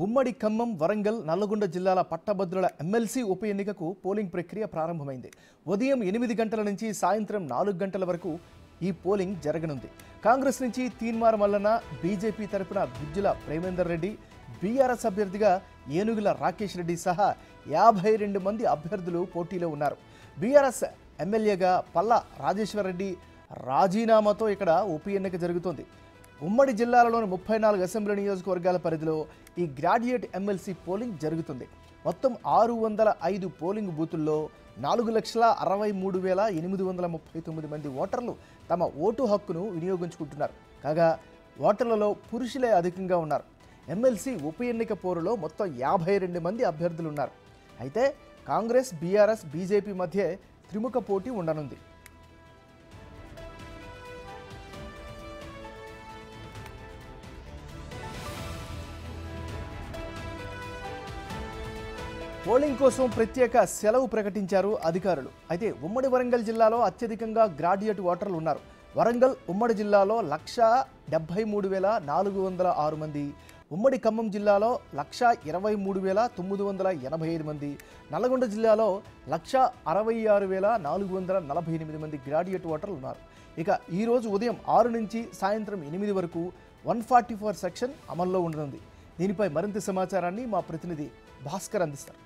ఉమ్మడి ఖమ్మం, వరంగల్, నల్లగొండ జిల్లాల పట్టభద్రుల ఎమ్మెల్సీ ఉప ఎన్నికకు పోలింగ్ ప్రక్రియ ప్రారంభమైంది. ఉదయం 8 గంటల నుంచి సాయంత్రం 4 గంటల వరకు ఈ పోలింగ్ జరగనుంది. కాంగ్రెస్ నుంచి తీన్మార్ మల్లన్న, బీజేపీ తరపున గుజ్జుల ప్రేమేందర్ రెడ్డి, బీఆర్ఎస్ అభ్యర్థిగా ఏనుగుల రాకేష్ రెడ్డి సహా 52 మంది అభ్యర్థులు పోటీలో ఉన్నారు. బీఆర్ఎస్ ఎమ్మెల్యేగా పల్లా రాజేశ్వర్ రెడ్డి రాజీనామాతో ఇక్కడ ఉప ఎన్నిక జరుగుతోంది. ఉమ్మడి జిల్లాలలోని 34 అసెంబ్లీ నియోజకవర్గాల పరిధిలో ఈ గ్రాడ్యుయేట్ ఎమ్మెల్సీ పోలింగ్ జరుగుతుంది. మొత్తం 605 పోలింగ్ బూతుల్లో 4,63,839 మంది ఓటర్లు తమ ఓటు హక్కును వినియోగించుకుంటున్నారు. కాగా ఓటర్లలో పురుషులే అధికంగా ఉన్నారు. ఎమ్మెల్సీ ఉప ఎన్నిక పోరులో మొత్తం 52 మంది అభ్యర్థులు ఉన్నారు. అయితే కాంగ్రెస్, బీఆర్ఎస్, బీజేపీ మధ్య త్రిముఖ పోటీ ఉండనుంది. పోలింగ్ కోసం ప్రత్యేక సెలవు ప్రకటించారు అధికారులు. అయితే ఉమ్మడి వరంగల్ జిల్లాలో అత్యధికంగా గ్రాడ్యుయేట్ ఓటర్లు ఉన్నారు. వరంగల్ ఉమ్మడి జిల్లాలో 1,73,406 మంది, ఉమ్మడి ఖమ్మం జిల్లాలో 1,23,985 మంది, నల్లగొండ జిల్లాలో 1,66,448 మంది గ్రాడ్యుయేట్ ఓటర్లు ఉన్నారు. ఇక ఈరోజు ఉదయం 6 నుంచి సాయంత్రం 8 వరకు 144 సెక్షన్ అమల్లో ఉండనుంది. దీనిపై మరింత సమాచారాన్ని మా ప్రతినిధి భాస్కర్ అందిస్తారు.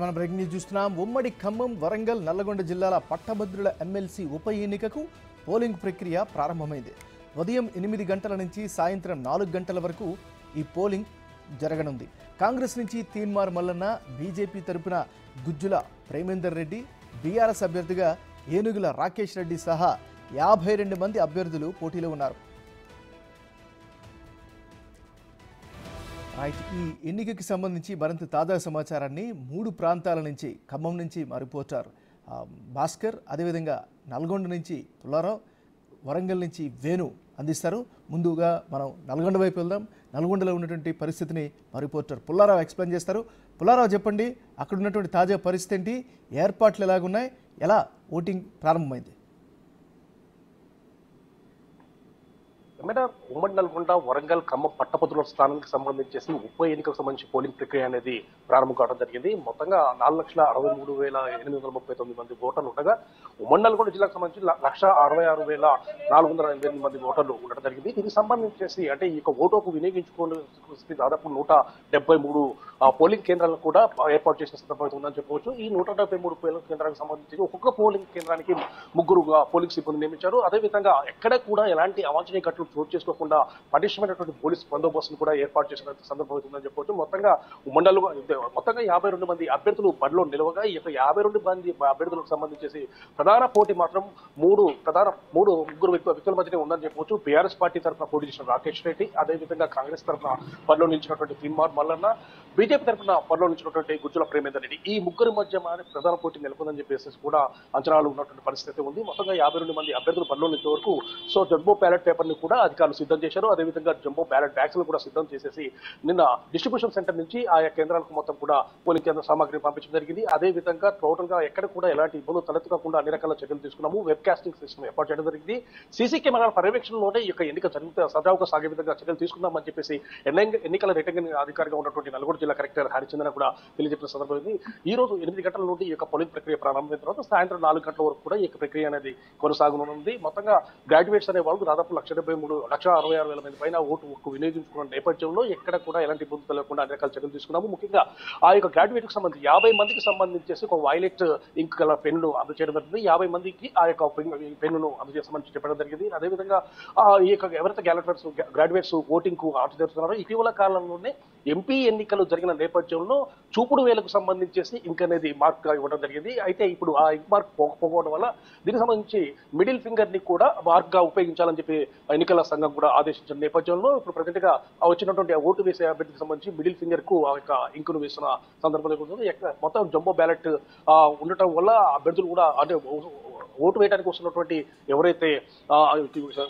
మనం బ్రేకింగ్ న్యూస్ చూస్తున్నాం. ఉమ్మడి ఖమ్మం, వరంగల్, నల్లగొండ జిల్లాల పట్టభద్రుల ఎమ్మెల్సీ ఉప ఎన్నికకు పోలింగ్ ప్రక్రియ ప్రారంభమైంది. ఉదయం 8 గంటల నుంచి సాయంత్రం 4 గంటల వరకు ఈ పోలింగ్ జరగనుంది. కాంగ్రెస్ నుంచి తీన్మార్ మల్లన్న, బీజేపీ తరపున గుజ్జుల ప్రేమేందర్ రెడ్డి, బీఆర్ఎస్ అభ్యర్థిగా ఏనుగుల రాకేష్ రెడ్డి సహా 52 మంది అభ్యర్థులు పోటీలో ఉన్నారు. ఈ ఎన్నికకి సంబంధించి మరింత తాజా సమాచారాన్ని 3 ప్రాంతాల నుంచి, ఖమ్మం నుంచి మా రిపోర్టర్ భాస్కర్, అదేవిధంగా నల్గొండ నుంచి పుల్లారావు, వరంగల్ నుంచి వేణు అందిస్తారు. ముందుగా మనం నల్గొండ వైపు వెళ్దాం. నల్గొండలో ఉన్నటువంటి పరిస్థితిని మా రిపోర్టర్ పుల్లారావు ఎక్స్ప్లెయిన్ చేస్తారు. పుల్లారావు, చెప్పండి, అక్కడ ఉన్నటువంటి తాజా పరిస్థితి ఏంటి, ఏర్పాట్లు ఎలాగున్నాయి, ఎలా ఓటింగ్ ప్రారంభమైంది? ఉమ్మడి నల్గొండ, వరంగల్, ఖమ్మం పట్టభద్రుల స్థానానికి సంబంధించేసి ఉప ఎన్నికకు సంబంధించి పోలింగ్ ప్రక్రియ అనేది ప్రారంభం కావడం జరిగింది. మొత్తంగా 4,63,839 మంది ఓటర్లు ఉండగా, ఉమ్మడి నల్గొండ జిల్లాకు సంబంధించి 1,66,488 మంది ఓటర్లు ఉండడం జరిగింది. దీనికి సంబంధించేసి అంటే ఈ యొక్క ఓటు హక్కు వినియోగించుకోవాల్సి దాదాపు 173 పోలింగ్ కేంద్రాలను కూడా ఏర్పాటు చేసిన సందర్భం ఉందని చెప్పవచ్చు. ఈ 173 పోలింగ్ కేంద్రాలకు సంబంధించి ఒక్కొక్క పోలింగ్ కేంద్రానికి 3 పోలింగ్ సిబ్బంది నియమించారు. అదేవిధంగా ఎక్కడ కూడా ఎలాంటి అవాంఛనీయ ఘటనలు చోటు చేసుకోకుండా పటిష్టమైనటువంటి పోలీసు బందోబస్తును కూడా ఏర్పాటు చేసిన సందర్భం అవుతుందని చెప్పవచ్చు. మొత్తంగా మొత్తంగా 52 మంది అభ్యర్థులు బరిలో నిలవగా, ఈ యొక్క 52 మంది అభ్యర్థులకు సంబంధించి ప్రధాన పోటీ మాత్రం ముగ్గురు వ్యక్తుల మధ్యనే ఉందని చెప్పవచ్చు. బీఆర్ఎస్ పార్టీ తరఫున పోటీ చేసిన రాకేష్ రెడ్డి, అదేవిధంగా కాంగ్రెస్ తరఫున బరిలో నిలిచినటువంటి తీన్మార్ మల్లన్న, బీజేపీ తరఫున బరిలో నిలిచినటువంటి గుజ్జుల ప్రేమేందర్ రెడ్డి, ఈ ముగ్గురి మధ్య ప్రధాన పోటీ నెలకొందని చెప్పేసి కూడా అంచనాలు ఉన్నటువంటి పరిస్థితి ఉంది. మొత్తంగా 52 మంది అభ్యర్థులు బరిలో నిలిచే వరకు జంబో బ్యాలెట్ పేపర్ ని కూడా అధికారులు సిద్ధం చేశారు. అదేవిధంగా జంబో బ్యాలెట్ బ్యాగ్స్ కూడా సిద్ధం చేసేసి నిన్న డిస్ట్రిబ్యూషన్ సెంటర్ నుంచి ఆయా కేంద్రాలకు మొత్తం కూడా పోలింగ్ కేంద్ర సామాగ్రిని పంపించడం జరిగింది. అదేవిధంగా టోటల్ గా ఎక్కడ కూడా ఎలాంటి ఇబ్బందులు తలెత్తకుండా అన్ని రకాల చర్యలు తీసుకున్నాము. వెబ్ కాస్టింగ్ సిస్టమ్ ఏర్పాటు చేయడం జరిగింది. సీసీ కెమెరాల పర్యవేక్షణలోనే ఈ యొక్క ఎన్నిక సజావుగా సాగే విధంగా చర్యలు తీసుకుందామని చెప్పేసి ఎన్నికల రిటర్నింగ్ అధికారిగా ఉన్నటువంటి నల్గొండ జిల్లా కలెక్టర్ హరిచందన కూడా తెలియజెప్పిన సందర్భం ఉంది. ఈ రోజు 8 గంటల నుండి ఈ యొక్క పోలింగ్ ప్రక్రియ ప్రారంభమైన తర్వాత సాయంత్రం 4 గంటల వరకు కూడా ఈ ప్రక్రియ అనేది కొనసాగనుంది. మొత్తంగా గ్రాడ్యుయేట్స్ అనే వాళ్ళు దాదాపు 1,73,839 1,66,000 మంది పైన ఓటు హక్కు వినియోగించుకున్న నేపథ్యంలో ఎక్కడ కూడా ఎలాంటి ఇబ్బందులు లేకుండా అన్ని రకాల చర్యలు తీసుకున్నాము. ముఖ్యంగా ఆ యొక్క గ్రాడ్యుయేట్కి సంబంధించి 50 మందికి సంబంధించేసి ఒక వైలెట్ ఇంక్ గల పెన్ను అందజేయడం జరిగింది. 50 మందికి ఆ యొక్క పెన్నును అందజేస్తామని చెప్పడం జరిగింది. అదేవిధంగా ఈ యొక్క ఎవరైతే గ్రాడ్యుయేట్స్ ఓటింగ్ కు హాజరు జరుగుతున్నారో ఇటీవల కాలంలోనే ఎంపీ ఎన్నికలు జరిగిన నేపథ్యంలో చూపుడు వేలకు సంబంధించేసి ఇంక్ అనేది మార్క్ గా ఇవ్వడం జరిగింది. అయితే ఇప్పుడు ఆ ఇంక్ మార్క్ పోకపోవడం వల్ల దీనికి సంబంధించి మిడిల్ ఫింగర్ ని కూడా మార్క్ గా ఉపయోగించాలని చెప్పి ఎన్నికల సంఘం కూడా ఆదేశించిన నేపథ్యంలో ఇప్పుడు ప్రజెంట్ గా వచ్చినటువంటి ఓటు వేసే అభ్యర్థికి సంబంధించి మిడిల్ ఫింగర్ కు ఆ యొక్క ఇంక్ ను వేస్తున్న సందర్భంలో మొత్తం జంబో బ్యాలెట్ ఉండటం వల్ల అభ్యర్థులు కూడా అంటే ఓటు వేయడానికి వస్తున్నటువంటి ఎవరైతే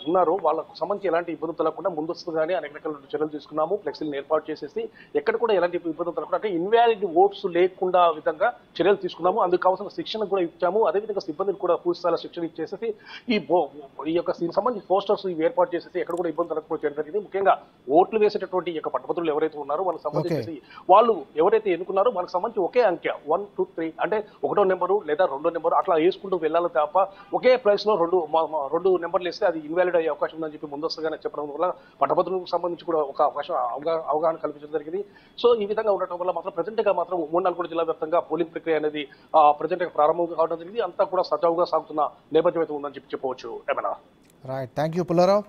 ఉన్నారో వాళ్ళకు సంబంధించి ఎలాంటి ఇబ్బందులు తలగకుండా ముందస్తుగానే అనేక రకాల చర్యలు తీసుకున్నాము. ఫ్లెక్సీలను ఏర్పాటు చేసేసి ఎక్కడ కూడా ఎలాంటి ఇబ్బందులు తలగకుండా అంటే ఇన్వాలిడ్ ఓట్స్ లేకుండా విధంగా చర్యలు తీసుకున్నాము. అందుకు కావాల్సిన శిక్షణ కూడా ఇచ్చాము. అదేవిధంగా సిబ్బందిని కూడా పూర్తి స్థాయిలో శిక్షణ ఇచ్చేసి ఈ యొక్క సంబంధించి పోస్టర్స్ ఇవి ఏర్పాటు చేసేసి ఎక్కడ కూడా ఇబ్బంది తలగకుండా చేయడం జరిగింది. ముఖ్యంగా ఓట్లు వేసేటటువంటి యొక్క పట్టభద్రులు ఎవరైతే ఉన్నారో వాళ్ళకి సంబంధించి వాళ్ళు ఎవరైతే ఎన్నుకున్నారో వాళ్ళకి సంబంధించి ఒకే అంకె 1, 2, 3 అంటే 1వ నెంబరు లేదా 2వ నెంబరు అట్లా వేసుకుంటూ వెళ్ళాలి తప్ప ఒకే ప్రైస్ లో రెండు నెంబర్లు వేస్తే అది ఇన్వాలిడ్ అయ్యే అవకాశం ఉందని చెప్పి ముందస్తుగానే చెప్పడం వల్ల పట్టభద్రులకు సంబంధించి కూడా ఒక అవకాశం అవగాహన కల్పించడం జరిగింది. సో ఈ విధంగా ఉండటం వల్ల మాత్రం ప్రజెంట్ గా మాత్రం 3-4 జిల్లా వ్యాప్తంగా పోలింగ్ ప్రక్రియ అనేది ప్రజెంట్ గా ప్రారంభం కావడం జరిగింది. అంతా కూడా సజావుగా సాగుతున్న నేపథ్యం అయితే ఉందని చెప్పి చెప్పవచ్చు. ఏమైనా రైట్, థ్యాంక్ యూ పుల్లారావు.